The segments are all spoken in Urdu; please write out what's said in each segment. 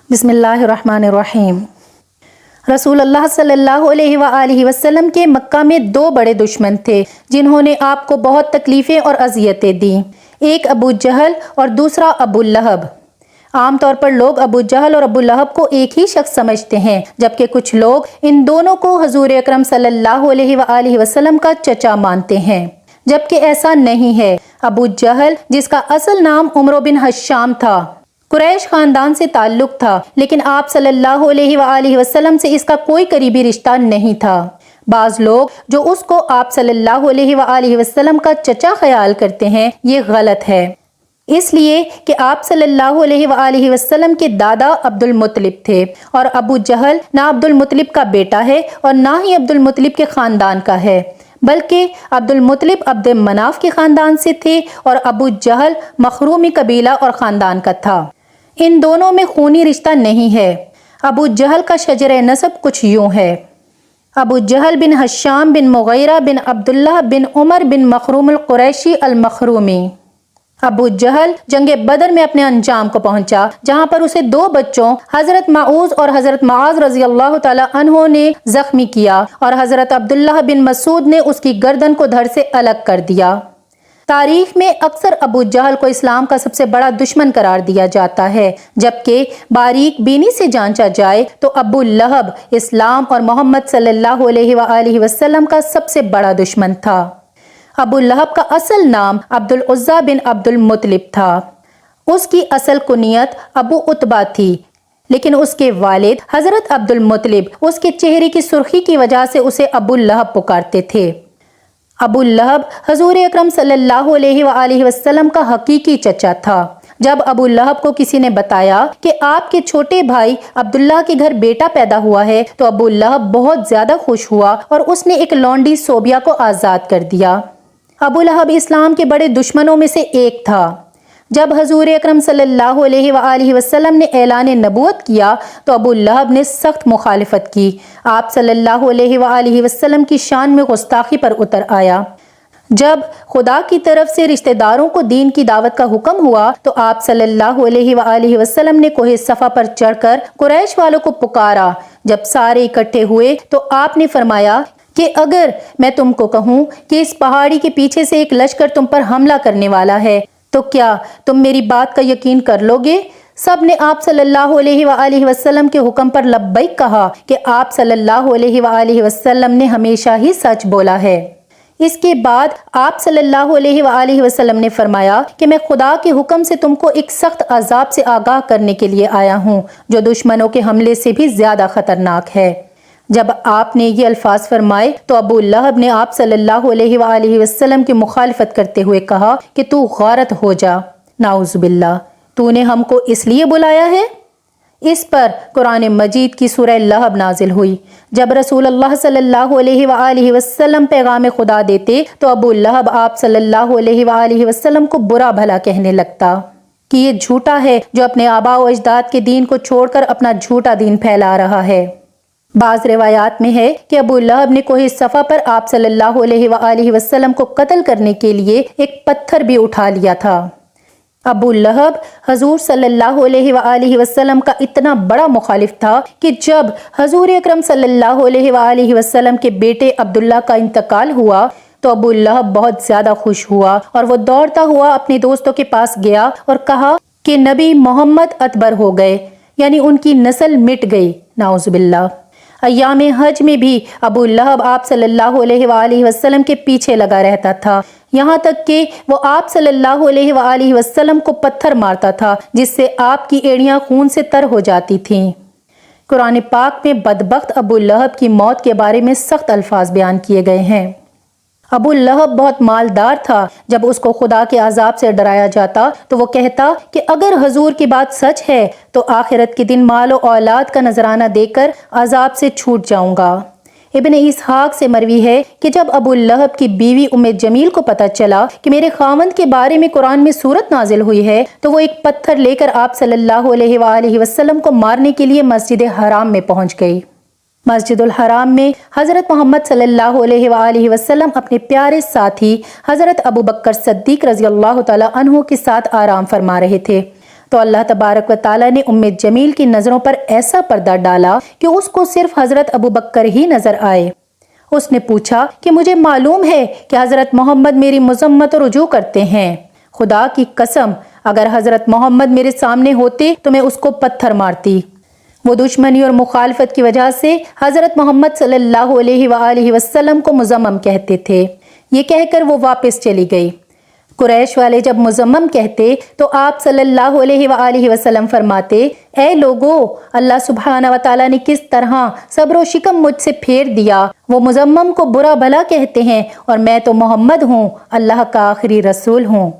بسم اللہ الرحمن الرحیم۔ رسول اللہ صلی اللہ علیہ وآلہ وسلم کے مکہ میں دو بڑے دشمن تھے جنہوں نے آپ کو بہت تکلیفیں اور اذیتیں دیں، ایک ابو جہل اور دوسرا ابو لہب۔ عام طور پر لوگ ابو جہل اور ابو لہب کو ایک ہی شخص سمجھتے ہیں، جبکہ کچھ لوگ ان دونوں کو حضور اکرم صلی اللہ علیہ وآلہ وسلم کا چچا مانتے ہیں، جبکہ ایسا نہیں ہے۔ ابو جہل، جس کا اصل نام عمرو بن حشام تھا، قریش خاندان سے تعلق تھا، لیکن آپ صلی اللہ علیہ وآلہ وسلم سے اس کا کوئی قریبی رشتہ نہیں تھا۔ بعض لوگ جو اس کو آپ صلی اللہ علیہ وآلہ وسلم کا چچا خیال کرتے ہیں، یہ غلط ہے، اس لیے کہ آپ صلی اللہ علیہ وآلہ وسلم کے دادا عبد المطلب تھے، اور ابو جہل نہ عبد المطلب کا بیٹا ہے اور نہ ہی عبد المطلب کے خاندان کا ہے، بلکہ عبد المطلب عبد مناف کے خاندان سے تھے اور ابو جہل مخرومی قبیلہ اور خاندان کا تھا۔ ان دونوں میں خونی رشتہ نہیں ہے۔ ابو جہل کا شجرہ نسب کچھ یوں ہے: ابو جہل بن حشام بن مغیرہ بن عبداللہ بن عمر بن مخروم القریشی المخرومی۔ ابو جہل جنگ بدر میں اپنے انجام کو پہنچا، جہاں پر اسے دو بچوں حضرت معوذ اور حضرت معاذ رضی اللہ تعالی عنہ نے زخمی کیا، اور حضرت عبداللہ بن مسعود نے اس کی گردن کو دھڑ سے الگ کر دیا۔ تاریخ میں اکثر ابو جہل کو اسلام کا سب سے بڑا دشمن قرار دیا جاتا ہے، جبکہ باریک بینی سے جانچا جائے تو ابو لہب اسلام اور محمد صلی اللہ علیہ وآلہ وسلم کا سب سے بڑا دشمن تھا۔ ابو لہب کا اصل نام عبد العزیٰ بن عبد المطلب تھا۔ اس کی اصل کنیت ابو عتبہ تھی، لیکن اس کے والد حضرت عبد المطلب اس کے چہرے کی سرخی کی وجہ سے اسے ابو لہب پکارتے تھے۔ ابو لہب حضور اکرم صلی اللہ علیہ وآلہ وسلم کا حقیقی چچا تھا۔ جب ابو لہب کو کسی نے بتایا کہ آپ کے چھوٹے بھائی عبداللہ کے گھر بیٹا پیدا ہوا ہے تو ابو لہب بہت زیادہ خوش ہوا اور اس نے ایک لونڈی صوبیہ کو آزاد کر دیا۔ ابو لہب اسلام کے بڑے دشمنوں میں سے ایک تھا۔ جب حضور اکرم صلی اللہ علیہ وآلہ وسلم نے اعلان نبوت کیا تو ابو لہب نے سخت مخالفت کی۔ آپ صلی اللہ علیہ وآلہ وسلم کی شان میں گستاخی پر اتر آیا۔ جب خدا کی طرف سے رشتہ داروں کو دین کی دعوت کا حکم ہوا تو آپ صلی اللہ علیہ وآلہ وسلم نے کوہ صفا پر چڑھ کر قریش والوں کو پکارا۔ جب سارے اکٹھے ہوئے تو آپ نے فرمایا کہ اگر میں تم کو کہوں کہ اس پہاڑی کے پیچھے سے ایک لشکر تم پر حملہ کرنے والا ہے تو کیا تم میری بات کا یقین کر لو گے؟ سب نے آپ صلی اللہ علیہ وآلہ وسلم کے حکم پر لبیک کہا کہ آپ صلی اللہ علیہ وآلہ وسلم نے ہمیشہ ہی سچ بولا ہے۔ اس کے بعد آپ صلی اللہ علیہ وآلہ وسلم نے فرمایا کہ میں خدا کے حکم سے تم کو ایک سخت عذاب سے آگاہ کرنے کے لیے آیا ہوں، جو دشمنوں کے حملے سے بھی زیادہ خطرناک ہے۔ جب آپ نے یہ الفاظ فرمائے تو ابو لہب نے آپ صلی اللہ علیہ وآلہ وسلم کی مخالفت کرتے ہوئے کہا کہ تو غارت ہو جا، نعوذ باللہ، تو نے ہم کو اس لیے بلایا ہے؟ اس پر قرآن مجید کی سورہ لہب نازل ہوئی۔ جب رسول اللہ صلی اللہ علیہ وآلہ وسلم پیغام خدا دیتے تو ابو لہب آپ صلی اللہ علیہ وآلہ وسلم کو برا بھلا کہنے لگتا کہ یہ جھوٹا ہے جو اپنے آباء و اجداد کے دین کو چھوڑ کر اپنا جھوٹا دین پھیلا رہا ہے۔ بعض روایات میں ہے کہ ابو لہب نے کوہ صفا پر آپ صلی اللہ علیہ وآلہ وسلم کو قتل کرنے کے لیے ایک پتھر بھی اٹھا لیا تھا۔ ابو لہب حضور صلی اللہ علیہ وآلہ وسلم کا اتنا بڑا مخالف تھا کہ جب حضور اکرم صلی اللہ علیہ وآلہ وسلم کے بیٹے عبداللہ کا انتقال ہوا تو ابو لہب بہت زیادہ خوش ہوا اور وہ دوڑتا ہوا اپنے دوستوں کے پاس گیا اور کہا کہ نبی محمد اتبر ہو گئے، یعنی ان کی نسل مٹ گئی، نعوذ باللہ۔ ایام حج میں بھی ابو لہب آپ صلی اللہ علیہ وآلہ وسلم کے پیچھے لگا رہتا تھا، یہاں تک کہ وہ آپ صلی اللہ علیہ وآلہ وسلم کو پتھر مارتا تھا جس سے آپ کی ایڑیاں خون سے تر ہو جاتی تھیں۔ قرآن پاک میں بدبخت ابو لہب کی موت کے بارے میں سخت الفاظ بیان کیے گئے ہیں۔ ابو لہب بہت مالدار تھا۔ جب اس کو خدا کے عذاب سے ڈرایا جاتا تو وہ کہتا کہ اگر حضور کی بات سچ ہے تو آخرت کے دن مال و اولاد کا نذرانہ دے کر عذاب سے چھوٹ جاؤں گا۔ ابن اسحاق سے مروی ہے کہ جب ابو لہب کی بیوی ام جمیل کو پتہ چلا کہ میرے خاوند کے بارے میں قرآن میں سورت نازل ہوئی ہے تو وہ ایک پتھر لے کر آپ صلی اللہ علیہ وآلہ وسلم کو مارنے کے لیے مسجد حرام میں پہنچ گئی۔ مسجد الحرام میں حضرت محمد صلی اللہ علیہ وآلہ وسلم اپنے پیارے ساتھی حضرت ابو بکر صدیق رضی اللہ تعالی عنہ کے ساتھ آرام فرما رہے تھے۔ تو اللہ تبارک و تعالیٰ نے جمیل کی نظروں پر ایسا پردہ ڈالا کہ اس کو صرف حضرت ابو بکر ہی نظر آئے۔ اس نے پوچھا کہ مجھے معلوم ہے کہ حضرت محمد میری مذمت و رجوع کرتے ہیں، خدا کی قسم اگر حضرت محمد میرے سامنے ہوتے تو میں اس کو پتھر مارتی۔ وہ دشمنی اور مخالفت کی وجہ سے حضرت محمد صلی اللہ علیہ وآلہ وسلم کو مذمم کہتے تھے۔ یہ کہہ کر وہ واپس چلی گئی۔ قریش والے جب مذمم کہتے تو آپ صلی اللہ علیہ وآلہ وسلم فرماتے، اے لوگو، اللہ سبحانہ و تعالیٰ نے کس طرح صبر و شکم مجھ سے پھیر دیا۔ وہ مذمم کو برا بھلا کہتے ہیں اور میں تو محمد ہوں، اللہ کا آخری رسول ہوں۔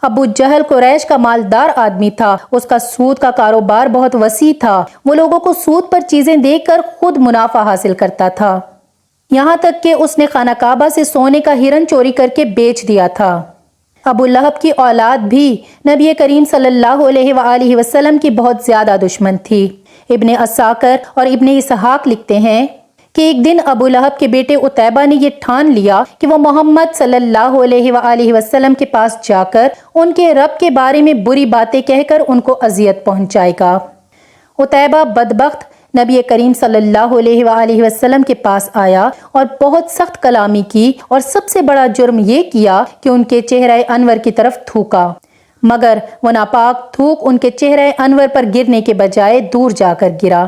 ابو جہل قریش کا مالدار آدمی تھا، اس کا سود کا کاروبار بہت وسیع تھا، وہ لوگوں کو سود پر چیزیں دے کر خود منافع حاصل کرتا تھا، یہاں تک کہ اس نے خانہ کعبہ سے سونے کا ہرن چوری کر کے بیچ دیا تھا۔ ابو لہب کی اولاد بھی نبی کریم صلی اللہ علیہ وآلہ وسلم کی بہت زیادہ دشمن تھی۔ ابن اساکر اور ابن اسحاق لکھتے ہیں کہ ایک دن ابو لہب کے بیٹے عتیبہ نے یہ ٹھان لیا کہ وہ محمد صلی اللہ علیہ وآلہ وسلم کے پاس جا کر ان کے رب کے بارے میں بری باتیں کہہ کر ان کو اذیت پہنچائے گا۔ عتیبہ بدبخت نبی کریم صلی اللہ علیہ وآلہ وسلم کے پاس آیا اور بہت سخت کلامی کی، اور سب سے بڑا جرم یہ کیا کہ ان کے چہرہ انور کی طرف تھوکا، مگر وہ ناپاک تھوک ان کے چہرہ انور پر گرنے کے بجائے دور جا کر گرا۔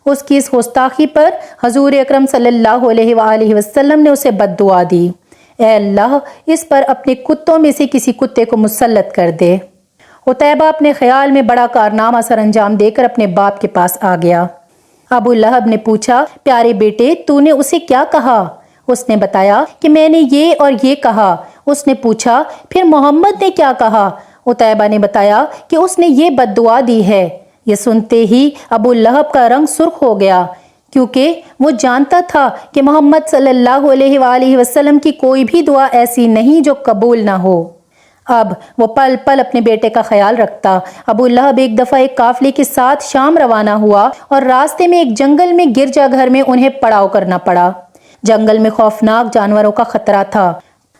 اس کی اس گستاخی پر حضور اکرم صلی اللہ علیہ وآلہ وسلم نے اسے بد دعا دی، اے اللہ اس پر اپنے کتوں میں سے کسی کتے کو مسلط کر دے۔ عتیبہ اپنے خیال میں بڑا کارنامہ سر انجام دے کر اپنے باپ کے پاس آ گیا۔ ابو لہب نے پوچھا، پیارے بیٹے تو نے اسے کیا کہا؟ اس نے بتایا کہ میں نے یہ اور یہ کہا۔ اس نے پوچھا پھر محمد نے کیا کہا؟ عتیبہ نے بتایا کہ اس نے یہ بد دعا دی ہے۔ یہ سنتے ہی ابو لہب کا رنگ سرخ ہو گیا، کیونکہ وہ جانتا تھا کہ محمد صلی اللہ علیہ وآلہ وسلم کی کوئی بھی دعا ایسی نہیں جو قبول نہ ہو۔ اب وہ پل پل اپنے بیٹے کا خیال رکھتا۔ ابو لہب ایک دفعہ ایک قافلے کے ساتھ شام روانہ ہوا اور راستے میں ایک جنگل میں گرجا گھر میں انہیں پڑاؤ کرنا پڑا۔ جنگل میں خوفناک جانوروں کا خطرہ تھا،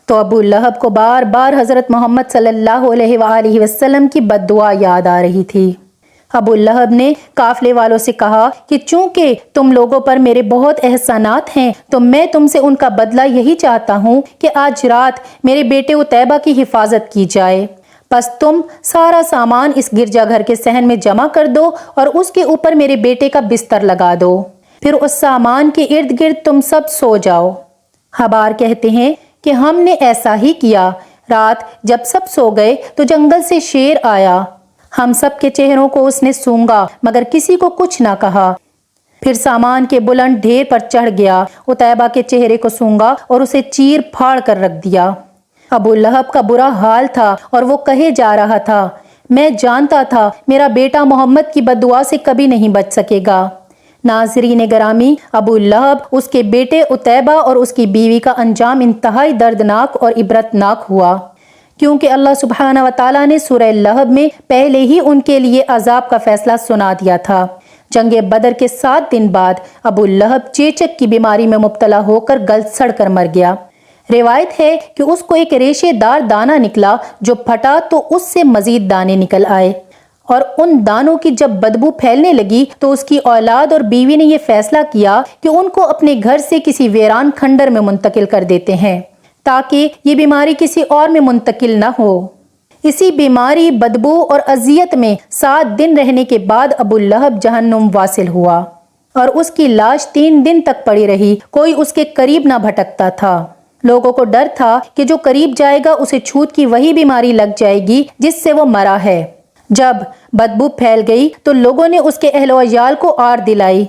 تو ابو لہب کو بار بار حضرت محمد صلی اللہ علیہ وآلہ وسلم کی بد دعا یاد آ رہی تھی۔ ابو لہب نے قافلے والوں سے کہا کہ چونکہ تم لوگوں پر میرے بہت احسانات ہیں تو میں تم سے ان کا بدلہ یہی چاہتا ہوں کہ آج رات میرے بیٹے عتیبہ کی حفاظت کی جائے، پس تم سارا سامان اس گرجا گھر کے صحن میں جمع کر دو اور اس کے اوپر میرے بیٹے کا بستر لگا دو، پھر اس سامان کے ارد گرد تم سب سو جاؤ۔ حبار کہتے ہیں کہ ہم نے ایسا ہی کیا۔ رات جب سب سو گئے تو جنگل سے شیر آیا، ہم سب کے چہروں کو اس نے سونگا مگر کسی کو کچھ نہ کہا، پھر سامان کے بلند ڈھیر پر چڑھ گیا، عتیبہ کے چہرے کو سونگا اور اسے چیر پھاڑ کر رکھ دیا۔ ابو لہب کا برا حال تھا اور وہ کہے جا رہا تھا، میں جانتا تھا میرا بیٹا محمد کی بد دعا سے کبھی نہیں بچ سکے گا۔ ناظرین گرامی، ابو لہب، اس کے بیٹے عتیبہ اور اس کی بیوی کا انجام انتہائی دردناک اور عبرتناک ہوا، کیونکہ اللہ سبحانہ و تعالیٰ نے سورہ لہب میں پہلے ہی ان کے لیے عذاب کا فیصلہ سنا دیا تھا۔ جنگ بدر کے 7 دن بعد ابو لہب چیچک کی بیماری میں مبتلا ہو کر گل سڑ کر مر گیا۔ روایت ہے کہ اس کو ایک ریشے دار دانہ نکلا، جو پھٹا تو اس سے مزید دانے نکل آئے، اور ان دانوں کی جب بدبو پھیلنے لگی تو اس کی اولاد اور بیوی نے یہ فیصلہ کیا کہ ان کو اپنے گھر سے کسی ویران کھنڈر میں منتقل کر دیتے ہیں تاکہ یہ بیماری کسی اور میں منتقل نہ ہو۔ اسی بیماری، بدبو اور اذیت میں 7 دن رہنے کے بعد ابو لہب جہنم واصل ہوا اور اس کی لاش 3 دن تک پڑی رہی، کوئی اس کے قریب نہ بھٹکتا تھا۔ لوگوں کو ڈر تھا کہ جو قریب جائے گا اسے چھوت کی وہی بیماری لگ جائے گی جس سے وہ مرا ہے۔ جب بدبو پھیل گئی تو لوگوں نے اس کے اہل و عیال کو آڑ دلائی،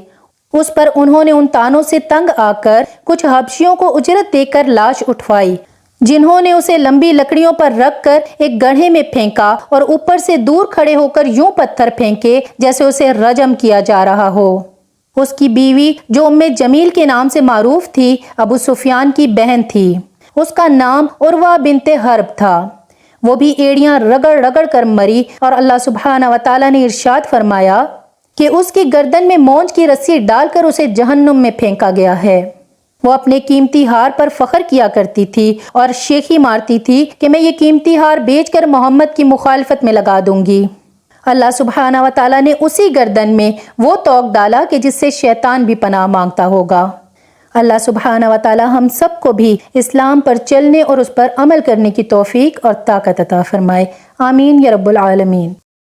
اس پر انہوں نے ان تانوں سے تنگ آ کر کچھ حبشیوں کو اجرت دے کر لاش اٹھوائی، جنہوں نے اسے لمبی لکڑیوں پر رکھ کر ایک گڑھے میں پھینکا اور اوپر سے دور کھڑے ہو کر یوں پتھر پھینکے جیسے اسے رجم کیا جا رہا ہو۔ اس کی بیوی جو جمیل کے نام سے معروف تھی، ابو سفیان کی بہن تھی، اس کا نام عروہ بنت حرب تھا، وہ بھی ایڑیاں رگڑ رگڑ کر مری، اور اللہ سبحانہ و تعالیٰ نے ارشاد فرمایا کہ اس کی گردن میں مونج کی رسی ڈال کر اسے جہنم میں پھینکا گیا ہے۔ وہ اپنے قیمتی ہار پر فخر کیا کرتی تھی اور شیخی مارتی تھی کہ میں یہ قیمتی ہار بیچ کر محمد کی مخالفت میں لگا دوں گی۔ اللہ سبحانہ و تعالیٰ نے اسی گردن میں وہ توق ڈالا کہ جس سے شیطان بھی پناہ مانگتا ہوگا۔ اللہ سبحانہ و تعالیٰ ہم سب کو بھی اسلام پر چلنے اور اس پر عمل کرنے کی توفیق اور طاقت عطا فرمائے۔ آمین یا رب العالمین۔